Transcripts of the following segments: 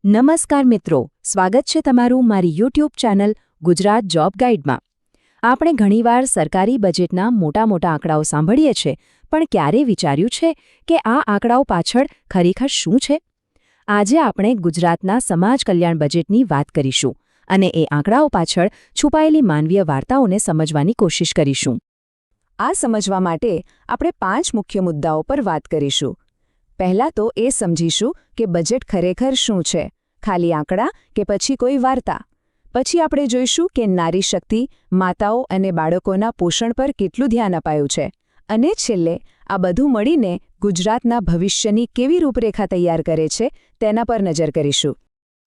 નમસ્કાર મિત્રો, સ્વાગત છે તમારું મારી યુટ્યુબ ચેનલ ગુજરાત જોબ ગાઈડમાં। આપણે ઘણીવાર સરકારી બજેટના મોટા આંકડાઓ સાંભળીએ છીએ, પણ ક્યારે વિચાર્યું છે કે આ આંકડાઓ પાછળ ખરેખર શું છે? આજે આપણે ગુજરાતના સમાજ કલ્યાણ બજેટની વાત કરીશું અને એ આંકડાઓ પાછળ છુપાયેલી માનવીય વાર્તાઓને સમજવાની કોશિશ કરીશું। આ સમજવા માટે આપણે 5 મુખ્ય મુદ્દાઓ પર વાત કરીશું। પહેલા તો એ સમજીશું કે બજેટ ખરેખર શું છે, ખાલી આંકડા કે પછી કોઈ વાર્તા। પછી આપણે જોઈશું કે નારી શક્તિ, માતાઓ અને બાળકોના પોષણ પર કેટલું ધ્યાન અપાયું છે, અને છેલ્લે આ બધું મળીને ગુજરાતના ભવિષ્યની કેવી રૂપરેખા તૈયાર કરે છે તેના પર નજર કરીશું।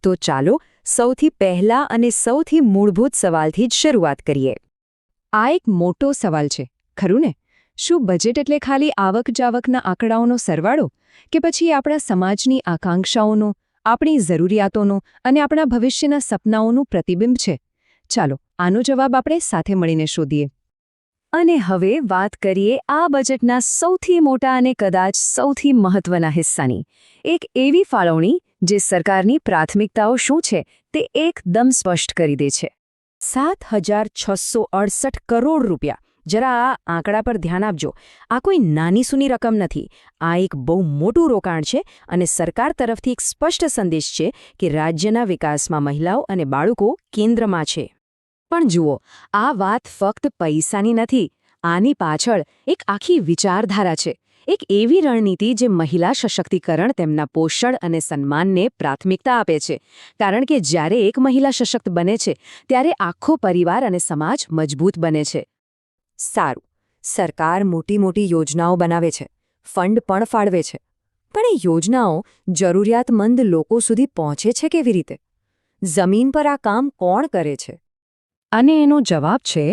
તો ચાલો સૌથી પહેલા અને સૌથી મૂળભૂત સવાલથી જ શરૂઆત કરીએ। આ એક મોટો સવાલ છે, ખરું ને? શું બજેટ એટલે ખાલી આવક-જાવકના આંકડાઓનો સરવાળો, કે પછી આપણા સમાજની આકાંક્ષાઓનો, આપણી જરૂરિયાતોનો અને આપણા ભવિષ્યના સપનાઓનું પ્રતિબિંબ છે? ચાલો આનો જવાબ આપણે સાથે મળીને શોધીએ। અને હવે વાત કરીએ આ બજેટના સૌથી મોટા અને કદાચ સૌથી મહત્વના હિસ્સાની, એક એવી ફાળવણી જે સરકારની પ્રાથમિકતાઓ શું છે તે એકદમ સ્પષ્ટ કરી દે છે। 7,668 કરોડ રૂપિયા। જરા આ આંકડા પર ધ્યાન આપજો। આ કોઈ નાની સૂની રકમ નથી, આ એક બહુ મોટું રોકાણ છે અને સરકાર તરફથી એક સ્પષ્ટ સંદેશ છે કે રાજ્યના વિકાસમાં મહિલાઓ અને બાળકો કેન્દ્રમાં છે। પણ જુઓ, આ વાત ફક્ત પૈસાની નથી, આની પાછળ એક આખી વિચારધારા છે, એક એવી રણનીતિ જે મહિલા સશક્તિકરણ, તેમના પોષણ અને સન્માનને પ્રાથમિકતા આપે છે। કારણ કે જ્યારે એક મહિલા સશક્ત બને છે ત્યારે આખો પરિવાર અને સમાજ મજબૂત બને છે। સારું, સરકાર મોટી યોજનાઓ બનાવે છે, ફંડ પણ ફાળવે છે, પણ એ યોજનાઓ જરૂરિયાતમંદ લોકો સુધી પહોંચે છે કેવી રીતે? જમીન પર આ કામ કોણ કરે છે? અને એનો જવાબ છે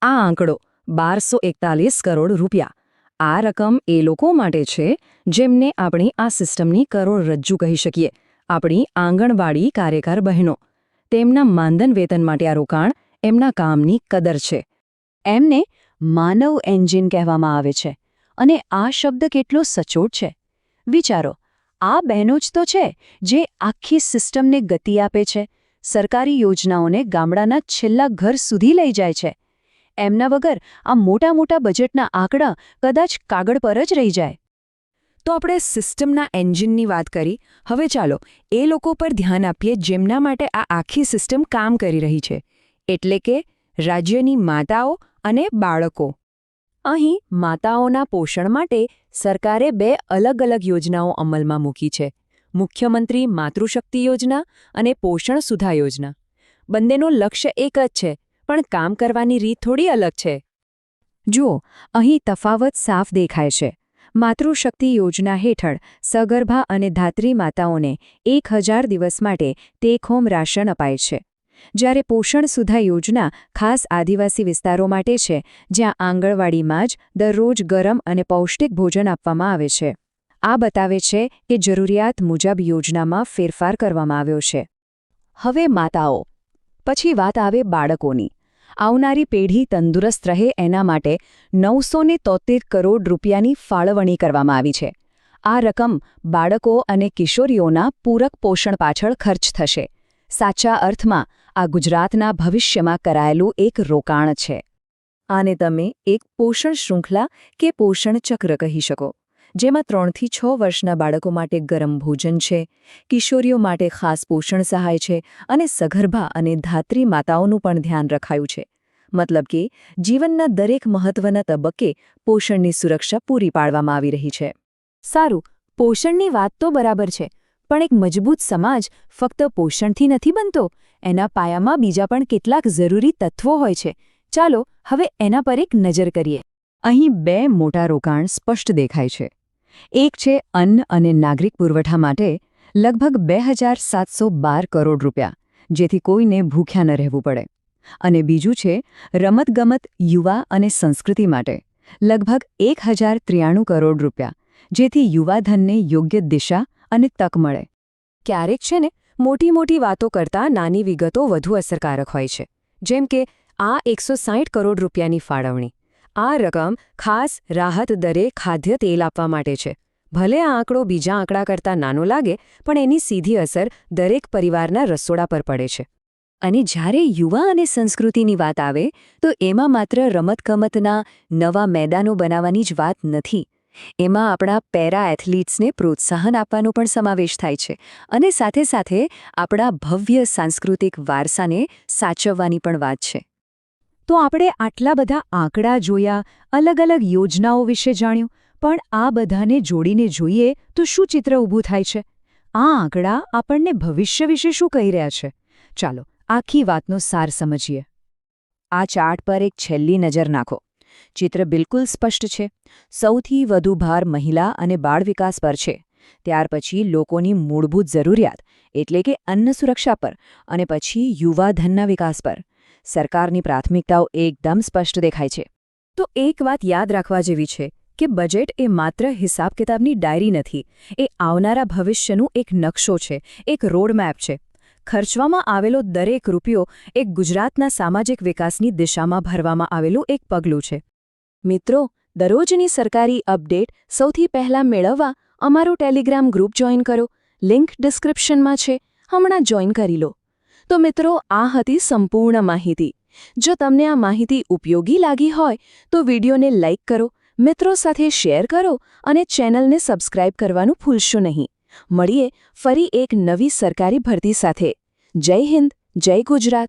આ આંકડો, 1241 કરોડ રૂપિયા। આ રકમ એ લોકો માટે છે જેમને આપણી આ સિસ્ટમની કરોડરજ્જુ કહી શકીએ, આપણી આંગણવાડી કાર્યકર બહેનો। તેમના માનધન વેતન માટે આ રોકાણ એમના કામની કદર છે। એમને માનવ એન્જિન કહેવામાં આવે છે, અને આ શબ્દ કેટલો સચોટ છે! વિચારો, આ બહેનો જ તો છે જે આખી સિસ્ટમને ગતિ આપે છે, સરકારી યોજનાઓને ગામડાના છેલ્લા ઘર સુધી લઈ જાય છે। એમના વગર આ મોટા બજેટના આંકડા કદાચ કાગળ પર જ રહી જાય। તો આપણે સિસ્ટમના એન્જિનની વાત કરી, હવે ચાલો એ લોકો પર ધ્યાન આપીએ જેમના માટે આ આખી સિસ્ટમ કામ કરી રહી છે, એટલે કે રાજ્યની માતાઓ અને બાળકો। અહીં માતાઓના પોષણ માટે સરકારે 2 અલગ યોજનાઓ અમલમાં મૂકી છે, મુખ્યમંત્રી માતૃશક્તિ યોજના અને પોષણ સુધા યોજના। બંનેનું લક્ષ્ય એક જ છે, પણ કામ કરવાની રીત થોડી અલગ છે। જુઓ, અહીં તફાવત સાફ દેખાય છે। માતૃશક્તિ યોજના હેઠળ સગર્ભા અને ધાત્રી માતાઓને 1000 દિવસ માટે ટેક-હોમ રાશન અપાય છે, જ્યારે પોષણ સુધા યોજના ખાસ આદિવાસી વિસ્તારો માટે છે, જ્યાં આંગણવાડીમાં જ દરરોજ ગરમ અને પૌષ્ટિક ભોજન આપવામાં આવે છે। આ બતાવે છે કે જરૂરિયાત મુજબ યોજનામાં ફેરફાર કરવામાં આવ્યો છે। હવે માતાઓ પછી વાત આવે બાળકોની। આવનારી પેઢી તંદુરસ્ત રહે એના માટે 973 કરોડ રૂપિયાની ફાળવણી કરવામાં આવી છે। આ રકમ બાળકો અને કિશોરીઓના પૂરક પોષણ પાછળ ખર્ચ થશે। સાચા અર્થમાં આ ગુજરાતના ભવિષ્યમાં કરાયેલું એક રોકાણ છે। આને તમે એક પોષણ શૃંખલા કે પોષણ ચક્ર કહી શકો, જેમાં 3 થી 6 વર્ષના બાળકો માટે ગરમ ભોજન છે, કિશોરીઓ માટે ખાસ પોષણ સહાય છે, અને સગર્ભા અને ધાત્રી માતાઓનું પણ ધ્યાન રખાયું છે। મતલબ કે જીવનના દરેક મહત્વના તબક્કે પોષણની સુરક્ષા પૂરી પાડવામાં આવી રહી છે। સારું, પોષણની વાત તો બરાબર છે, પણ એક મજબૂત સમાજ ફક્ત પોષણથી નથી બનતો, એના પાયામાં બીજા પણ કેટલાક જરૂરી તત્વો હોય છે। ચાલો હવે એના પર એક નજર કરીએ। અહીં 2 મોટા રોકાણ સ્પષ્ટ દેખાય છે। એક છે અન્ન અને નાગરિક પુરવઠા માટે લગભગ 2712 કરોડ રૂપિયા, જેથી કોઈને ભૂખ્યા ન રહેવું પડે, અને બીજું છે રમતગમત, યુવા અને સંસ્કૃતિ માટે લગભગ 1093 કરોડ રૂપિયા, જેથી યુવાધનને યોગ્ય દિશા અને તક મળે। ક્યારેક છે ને, મોટી વાતો કરતાં નાની વિગતો વધુ અસરકારક હોય છે, જેમ કે આ 160 કરોડ રૂપિયાની ફાળવણી। આ રકમ ખાસ રાહત દરે ખાદ્ય તેલ આપવા માટે છે। ભલે આ આંકડો બીજા આંકડા કરતાં નાનો લાગે, પણ એની સીધી અસર દરેક પરિવારના રસોડા પર પડે છે. અને જ્યારે યુવા અને સંસ્કૃતિની વાત આવે તો એમાં માત્ર રમતગમતના નવા મેદાનો બનાવવાની જ વાત નથી. એમાં આપણા પેરા એથ્લીટ્સને પ્રોત્સાહન આપવાનો પણ સમાવેશ થાય છે અને સાથે સાથે આપણા ભવ્ય સાંસ્કૃતિક વારસાને સાચવવાની પણ વાત છે. તો આપણે આટલા બધા આંકડા જોયા, અલગ અલગ યોજનાઓ વિશે જાણ્યું, પણ આ બધાને જોડીને જોઈએ તો શું ચિત્ર ઊભું થાય છે? આ આંકડા આપણને ભવિષ્ય વિશે શું કહી રહ્યા છે? ચાલો આખી વાતનો સાર સમજીએ. આ ચાર્ટ પર એક છેલ્લી નજર નાખો. ચિત્ર બિલકુલ સ્પષ્ટ છે. સૌથી વધુ ભાર મહિલા અને બાળ વિકાસ પર છે. ત્યાર પછી લોકોની મૂળભૂત જરૂરિયાત એટલે કે અન્ન સુરક્ષા પર, અને પછી યુવા ધનના વિકાસ પર. સરકારની પ્રાથમિકતાઓ એકદમ સ્પષ્ટ દેખાય છે. તો એક વાત યાદ રાખવા જેવી છે કે બજેટ એ માત્ર હિસાબ કિતાબની ડાયરી નથી. એ આવનારા ભવિષ્યનું એક નકશો છે, એક રોડમેપ છે. ખર્ચવામાં આવેલો દરેક રૂપિયો એક ગુજરાતના સામાજિક વિકાસની દિશામાં ભરવામાં આવેલું એક પગલું છે. મિત્રો, દરરોજની સરકારી અપડેટ સૌથી પહેલાં મેળવવા અમારું ટેલિગ્રામ ગ્રુપ જોઈન કરો. લિંક ડિસ્ક્રિપ્શનમાં છે. હમણાં જોઈન કરી લો. તો મિત્રો, આ હતી સંપૂર્ણ માહિતી. જો તમને આ માહિતી ઉપયોગી લાગી હોય તો વિડીયોને લાઇક કરો, મિત્રો સાથે શેર કરો અને ચેનલને સબસ્ક્રાઇબ કરવાનું ભૂલશો નહીં. મળીએ ફરી એક નવી સરકારી ભરતી સાથે. જય હિન્દ, જય ગુજરાત.